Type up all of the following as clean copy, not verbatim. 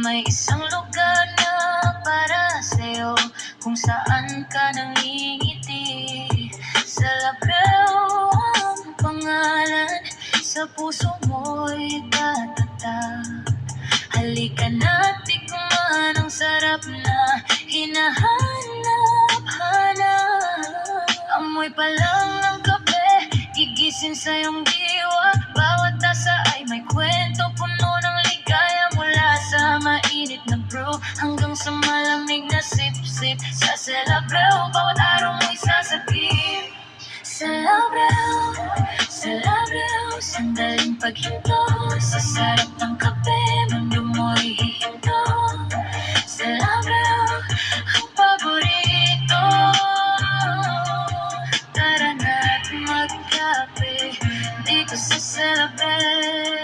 May isang lugar na para sa'yo, kung saan ka nangingiti. Sa Labrao ang pangalan, sa puso mo'y tatatag. Halika na't tikman ang sarap na hinahanap-hanap. Amoy pa lang ng kape, gigising sa iyong diwa. Bawat tasa ay may kwento, puno ng ligaya. Mula sa mainit na brew hanggang sa malamig na sip-sip. Sa Labrao, bawat araw mo'y sasagip. Sa Labrao, sandaling paghinto. Sa sarap ng kape, mundo mo'y hihinto. Sa Labrao, ang paborito. Tara na't magkape dito sa Labrao.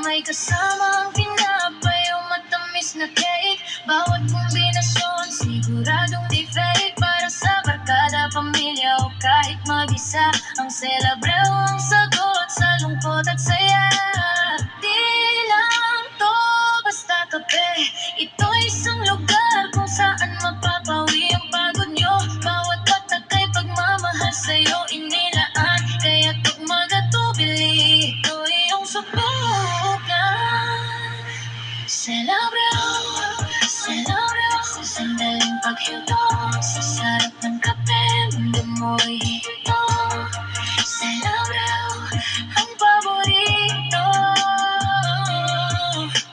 May kasamang tinapay o matamis na cake. Bawat kombinasyon siguradong di fake. Para sa barkada, pamilya o kahit mag-isa, ang Labrao ang sagot sa lungkot at saya. Di lang to basta kape, ito'y isang lugar kung saan mapapawi ang pagod nyo. Bawat patak ay pagmamahal sa'yo inilaan. Kaya tugmag at tubili, ito iyong subukan. Sa Labrao, sa sandaling paghinto. Sa sarap ng kape, mundo mo'y hihinto. Sa Labrao, ang paborito.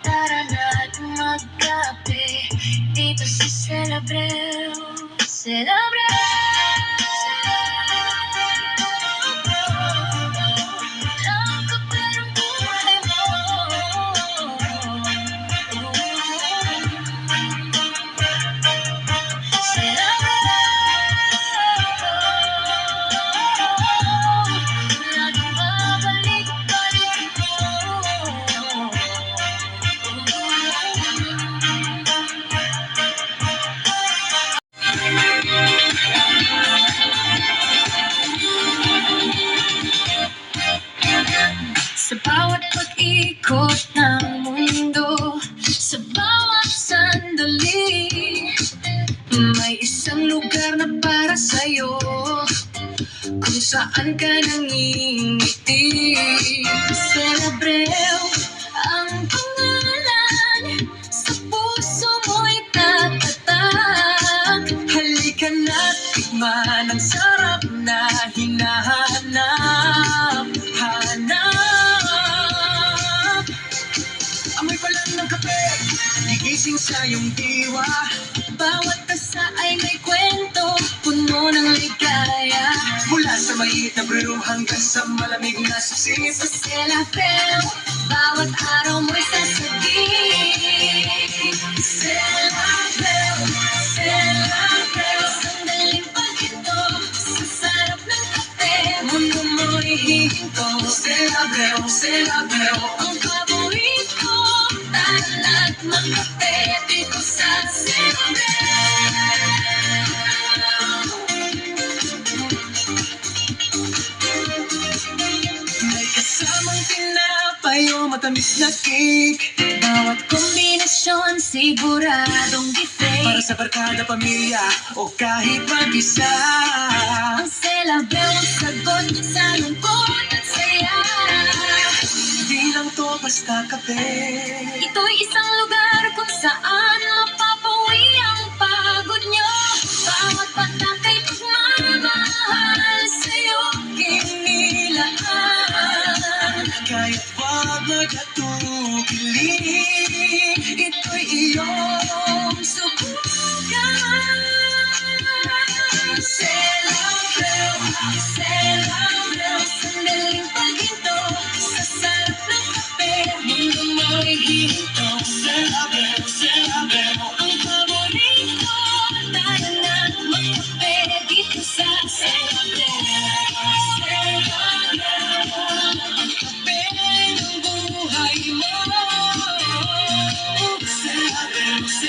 Tara na't magkape dito sa Labrao. Sa Labrao. Sa bawat pag-ikot ng mundo, sa bawat sandali, may isang lugar na para sa'yo, kung saan ka nangingiti. Sa Labrao ang pangalan, sa puso mo'y tatatag. Halika na't tikman ang sarap na hinahanap. Amoy pa lang ng kape, gigising sa iyong diwa. Bawat tasa ay may kwento, puno ng ligaya. Mula sa mainit na brew hanggang sa malamig na sip. Sa Labrao, bawat araw mo'y sasagip. Sa Labrao, sandaling paghinto. Sa sarap ng kape, mundo mo'y hihinto. Sa Labrao, ang paborito. Tara na't magkape dito sa Labrao. May kasamang tinapay o matamis na cake. Bawat kombinasyon siguradong di fake. Para sa barkada, pamilya o kahit mag-isa, ang Labrao ang sagot sa lungkot at saya. Di lang to basta kape, ito'y isang lugar kung saan mapapawi ang pagod nyo. Bawat patak ay pagmamahal sa'yo inilaan. Kahit wag magatubili, ito'y iyong subukan. Sa Labrao, sandaling paghinto. Sa sarap ng kape, mundo mo'y hihinto. Sa Labrao, ang paborito. Tara na't magkape dito sa Labrao. Ang kape ng buhay mo. Sa Labrao.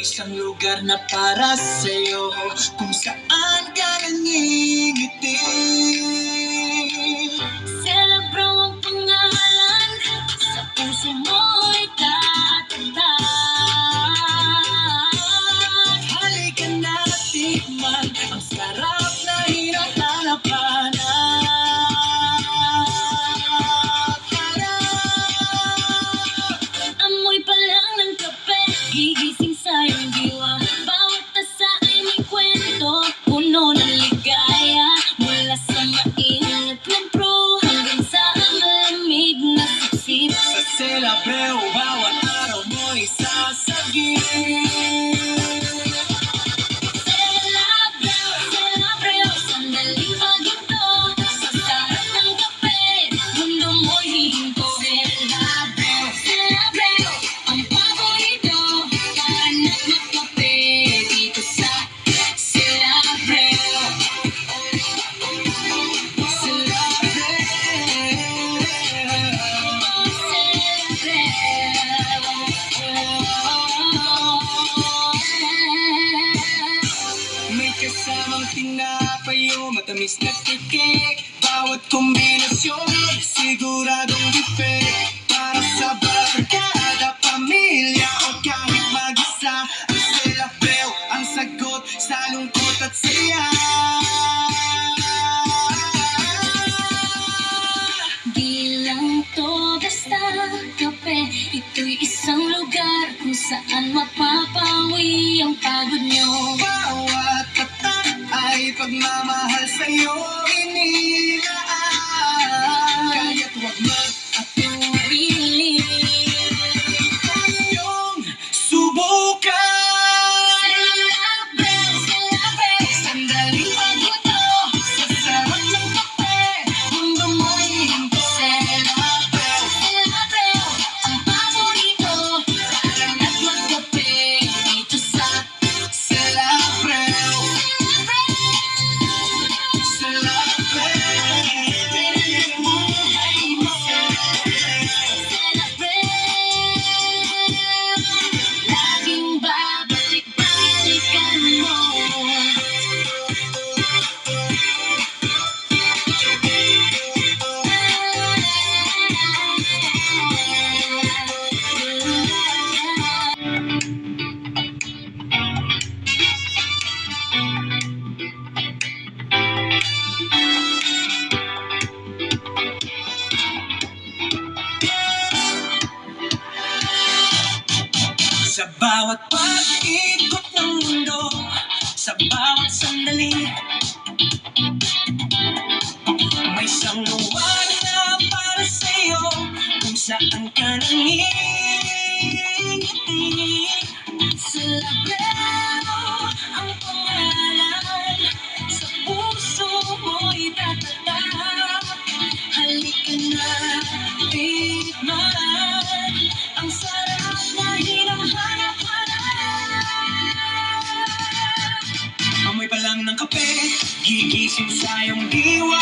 isang lugar na para sa'yo, kung saan ka nangingiti. Celebro ang pangalan, sa puso mo'y tatagdag. Halika na tikman ang sarap na hinahanapan. Amoy pa lang ng kape, gigising sa iyong diwa. Bawat tasa ay may kwento, puno ng ligaya. Mula sa mainit na brew hanggang sa malamig na sipsip. Sa Celabreo, bawat araw mo'y sasagip. Celabreo, Celabreo, sandaling maginto. Sa sarap ng kape, mundo mo'y hihinto. Celabreo, Celabreo, ang paborito. Kaana't magkape dito sa Celabreo. May kasamang tinapay o matamis na tikik. Bawat kombinasyon, siguradong buffet. Para sa barkada, pamilya o kahit mag-isa, ang Celabreo ang sagot sa lungkot at saya. Di lang to basta kape, ito'y isang lugar kung saan mapapawi ang pagod nyo. Bawat tatak ay pagmamahal sa'yo inilaan. Kaya't huwag mag-atubili, kayong subukan. Celabreo, Celabreo, sandaling maguto. Sa sarap ng kape, mundo mo'y hihinto. Celabreo, Celabreo, ang paborito. Kaana't magkape dito sa Celabreo. Laging babalik-balikan mo. Sa bawat pag-ikot ng mundo, sa bawat sandali, may isang lugar na para sa'yo, kung saan ka nangingiti. Celabreo ang pangalan, sa puso mo'y tatatag. Halika na, tikman ang sarap na hinahanap-hanap. Amoy pa lang ng kape, gigising sa iyong diwa.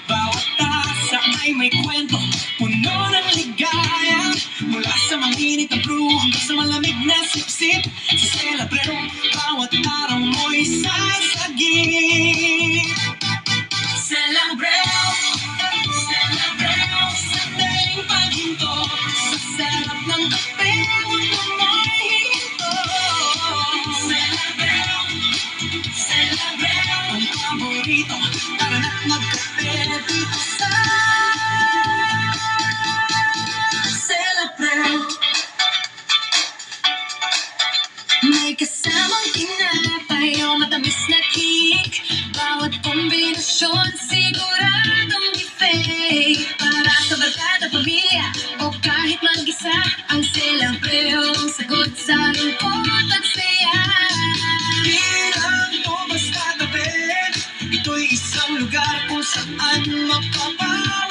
Bawat tasa ay may kwento, puno ng ligaya. Mula sa manginit na brew hanggang sa malamig na sip-sip. Sa Celabreo, bawat araw mo'y sasagip. Celabreo, Celabreo, sandaling paghinto. Sa sarap ng kape, mundo mo'y hihinto. Celabreo, Celabreo, ang paborito. Kaana't magkape dito sa Celabreo. May kasamang tinapay o matamis na cake. Bawat kombinasyon, siguradong buffet. Para sa barkada, pamilya o kahit mag-isa, ang Celabreo ang sagot sa lungkot at saya. Di lang to basta kape, ito'y isang lugar kung saan mapapawi